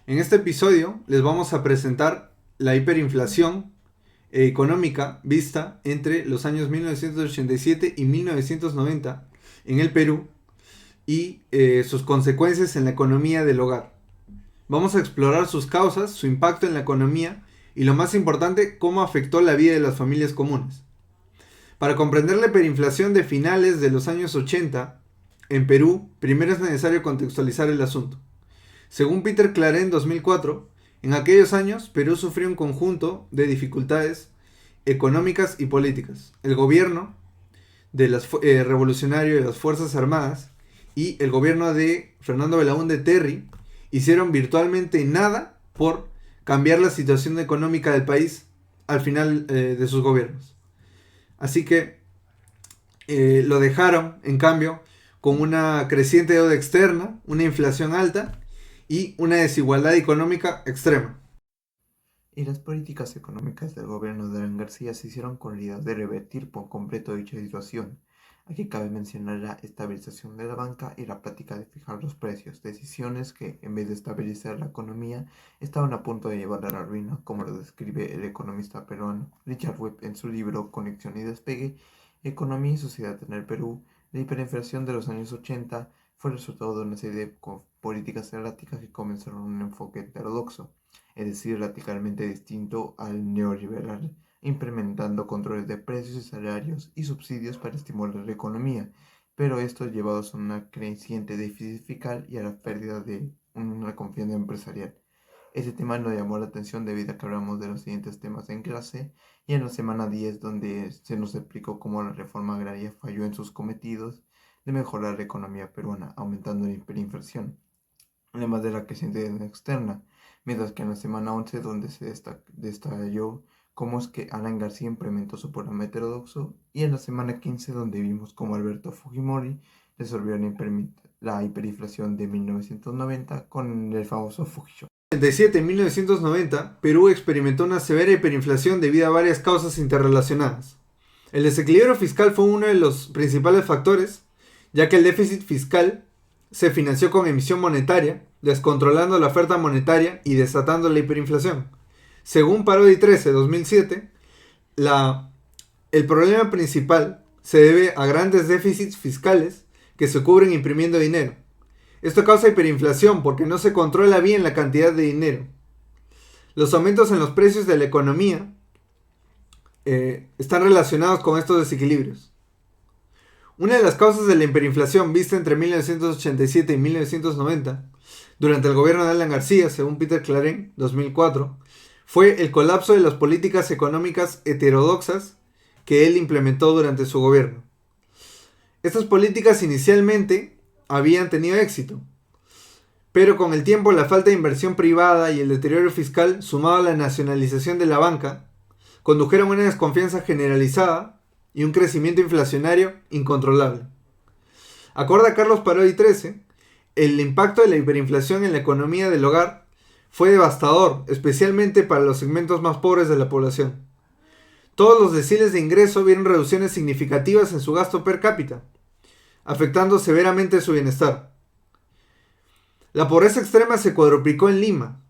En este episodio les vamos a presentar la hiperinflación económica vista entre los años 1987 y 1990 en el Perú y sus consecuencias en la economía del hogar. Vamos a explorar sus causas, su impacto en la economía y lo más importante, cómo afectó la vida de las familias comunes. Para comprender la hiperinflación de finales de los años 80 en Perú, primero es necesario contextualizar el asunto. Según Peter Clare en 2004, en aquellos años Perú sufrió un conjunto de dificultades económicas y políticas. El gobierno revolucionario de las Fuerzas Armadas y el gobierno de Fernando Belaúnde Terry hicieron virtualmente nada por cambiar la situación económica del país al final de sus gobiernos. Así que lo dejaron, en cambio, con una creciente deuda externa, una inflación alta y una desigualdad económica extrema. Y las políticas económicas del gobierno de Alan García se hicieron con la idea de revertir por completo dicha situación. Aquí cabe mencionar la estabilización de la banca y la práctica de fijar los precios, decisiones que, en vez de estabilizar la economía, estaban a punto de llevarla a la ruina, como lo describe el economista peruano Richard Webb en su libro Conexión y Despegue, Economía y Sociedad en el Perú. La hiperinflación de los años 80 fue el resultado de una serie de políticas erráticas que comenzaron un enfoque heterodoxo, es decir, radicalmente distinto al neoliberal, implementando controles de precios y salarios y subsidios para estimular la economía, pero estos llevados a una creciente déficit fiscal y a la pérdida de una confianza empresarial. Este tema nos llamó la atención debido a que hablamos de los siguientes temas en clase y en la semana 10 donde se nos explicó cómo la reforma agraria falló en sus cometidos de mejorar la economía peruana, aumentando la hiperinflación, además de la creciente deuda externa, mientras que en la semana 11 donde se detalló cómo es que Alan García implementó su programa heterodoxo, y en la semana 15 donde vimos cómo Alberto Fujimori resolvió la hiperinflación de 1990 con el famoso Fujishock. En 1987 y 1990, Perú experimentó una severa hiperinflación debido a varias causas interrelacionadas. El desequilibrio fiscal fue uno de los principales factores, ya que el déficit fiscal se financió con emisión monetaria, descontrolando la oferta monetaria y desatando la hiperinflación. Según Parodi 13, 2007, el problema principal se debe a grandes déficits fiscales que se cubren imprimiendo dinero. Esto causa hiperinflación porque no se controla bien la cantidad de dinero. Los aumentos en los precios de la economía están relacionados con estos desequilibrios. Una de las causas de la hiperinflación vista entre 1987 y 1990, durante el gobierno de Alan García, según Peter Clare, 2004, fue el colapso de las políticas económicas heterodoxas que él implementó durante su gobierno. Estas políticas inicialmente habían tenido éxito, pero con el tiempo la falta de inversión privada y el deterioro fiscal, sumado a la nacionalización de la banca, condujeron a una desconfianza generalizada y un crecimiento inflacionario incontrolable. Acorde a Carlos Parodi 13, el impacto de la hiperinflación en la economía del hogar fue devastador, especialmente para los segmentos más pobres de la población. Todos los deciles de ingreso vieron reducciones significativas en su gasto per cápita, afectando severamente su bienestar. La pobreza extrema se cuadruplicó en Lima,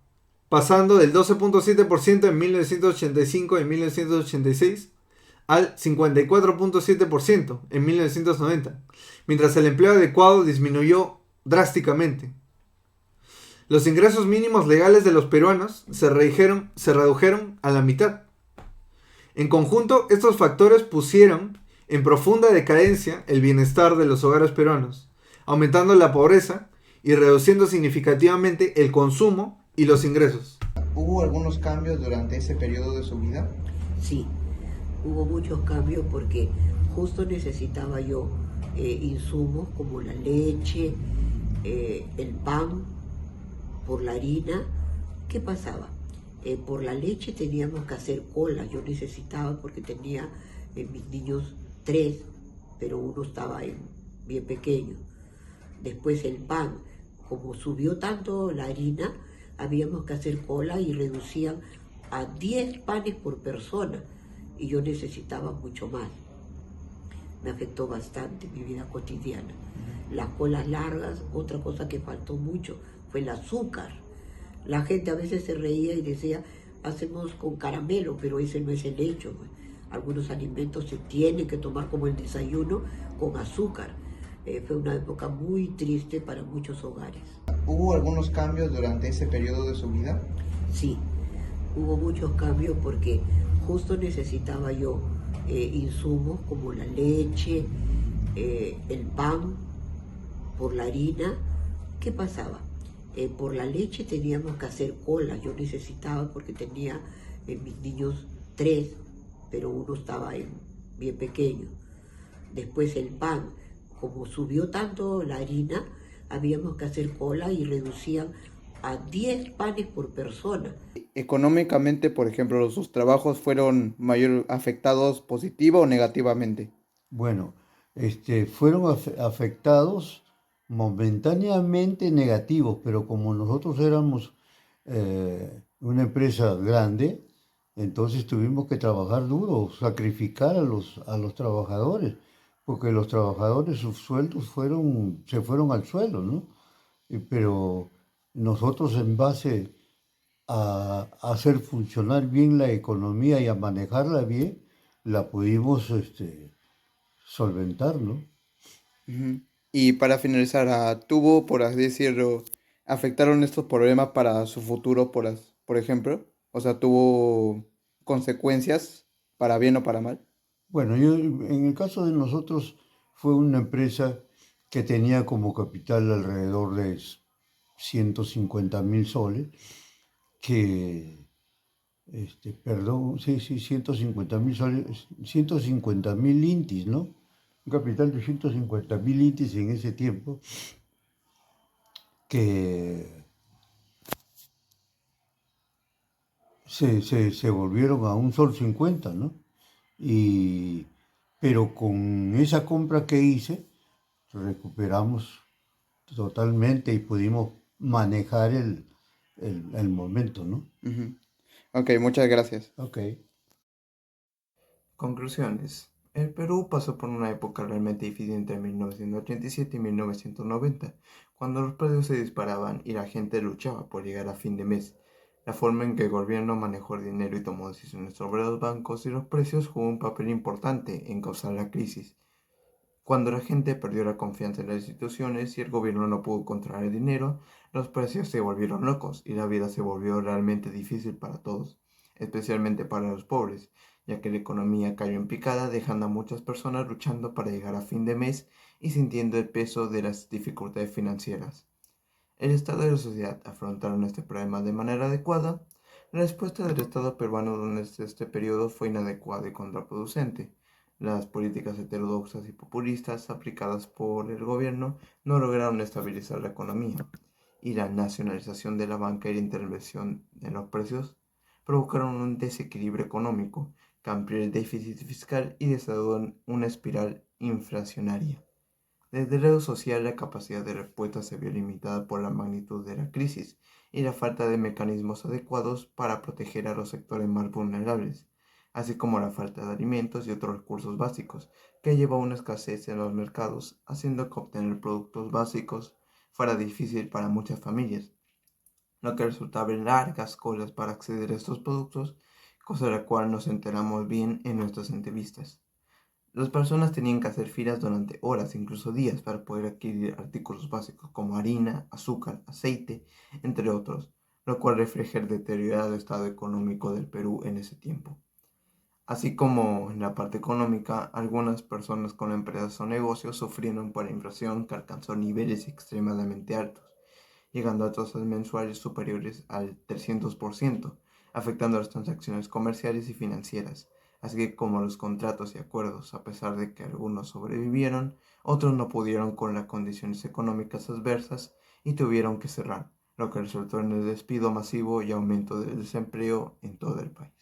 pasando del 12.7% en 1985 y 1986 al 54.7% en 1990, mientras el empleo adecuado disminuyó drásticamente. Los ingresos mínimos legales de los peruanos se redujeron a la mitad. En conjunto, estos factores pusieron en profunda decadencia el bienestar de los hogares peruanos, aumentando la pobreza y reduciendo significativamente el consumo y los ingresos. ¿Hubo algunos cambios durante ese periodo de su vida? Sí, hubo muchos cambios porque justo necesitaba yo insumos como la leche, el pan, por la harina. ¿Qué pasaba? Por la leche teníamos que hacer cola, yo necesitaba porque tenía mis niños 3, pero uno estaba bien pequeño. Después el pan, como subió tanto la harina, habíamos que hacer cola y reducían a 10 panes por persona y yo necesitaba mucho más. Me afectó bastante mi vida cotidiana. Las colas largas, otra cosa que faltó mucho fue el azúcar. La gente a veces se reía y decía, hacemos con caramelo, pero ese no es el hecho. Pues. Algunos alimentos se tienen que tomar como el desayuno con azúcar. Fue una época muy triste para muchos hogares. ¿Hubo algunos cambios durante ese periodo de su vida? Sí, hubo muchos cambios porque justo necesitaba yo insumos como la leche, el pan, por la harina. ¿Qué pasaba? Por la leche teníamos que hacer cola, yo necesitaba porque tenía mis niños tres, pero uno estaba bien pequeño. Después el pan, como subió tanto la harina, habíamos que hacer cola y reducían a 10 panes por persona. Económicamente, por ejemplo, ¿sus trabajos fueron mayor afectados positiva o negativamente? Bueno, fueron afectados momentáneamente negativos, pero como nosotros éramos una empresa grande, entonces tuvimos que trabajar duro, sacrificar a los trabajadores, porque los trabajadores sus sueldos se fueron al suelo, ¿no? Pero nosotros en base a hacer funcionar bien la economía y a manejarla bien, la pudimos solventar, ¿no? Ujú. Y para finalizar, ¿tuvo, por así decirlo, afectaron estos problemas para su futuro, por ejemplo? O sea, ¿tuvo consecuencias para bien o para mal? Bueno, en el caso de nosotros fue una empresa que tenía como capital alrededor de 150.000 soles, que, perdón, sí, sí, 150.000 soles, 150.000 intis, ¿no? Un capital de 150.000 intis en ese tiempo, que se volvieron a 1,50 sol, ¿no? Y, pero con esa compra que hice, recuperamos totalmente y pudimos manejar el momento, ¿no? Ujú. Ok, muchas gracias. Ok. Conclusiones. El Perú pasó por una época realmente difícil entre 1987 y 1990, cuando los precios se disparaban y la gente luchaba por llegar a fin de mes. La forma en que el gobierno manejó el dinero y tomó decisiones sobre los bancos y los precios jugó un papel importante en causar la crisis. Cuando la gente perdió la confianza en las instituciones y el gobierno no pudo controlar el dinero, los precios se volvieron locos y la vida se volvió realmente difícil para todos, especialmente para los pobres, ya que la economía cayó en picada, dejando a muchas personas luchando para llegar a fin de mes y sintiendo el peso de las dificultades financieras. ¿El Estado y la sociedad afrontaron este problema de manera adecuada? La respuesta del Estado peruano durante este periodo fue inadecuada y contraproducente. Las políticas heterodoxas y populistas aplicadas por el gobierno no lograron estabilizar la economía, y la nacionalización de la banca y la intervención en los precios provocaron un desequilibrio económico que amplió el déficit fiscal y desató una espiral inflacionaria. Desde el lado social, la capacidad de respuesta se vio limitada por la magnitud de la crisis y la falta de mecanismos adecuados para proteger a los sectores más vulnerables, así como la falta de alimentos y otros recursos básicos, que llevó a una escasez en los mercados, haciendo que obtener productos básicos fuera difícil para muchas familias, lo que resultaba en largas colas para acceder a estos productos, cosa de la cual nos enteramos bien en nuestras entrevistas. Las personas tenían que hacer filas durante horas, incluso días, para poder adquirir artículos básicos como harina, azúcar, aceite, entre otros, lo cual refleja el deteriorado estado económico del Perú en ese tiempo. Así como en la parte económica, algunas personas con empresas o negocios sufrieron por la inflación que alcanzó niveles extremadamente altos, llegando a tasas mensuales superiores al 300%, afectando las transacciones comerciales y financieras, así que como los contratos y acuerdos, a pesar de que algunos sobrevivieron, otros no pudieron con las condiciones económicas adversas y tuvieron que cerrar, lo que resultó en el despido masivo y aumento del desempleo en todo el país.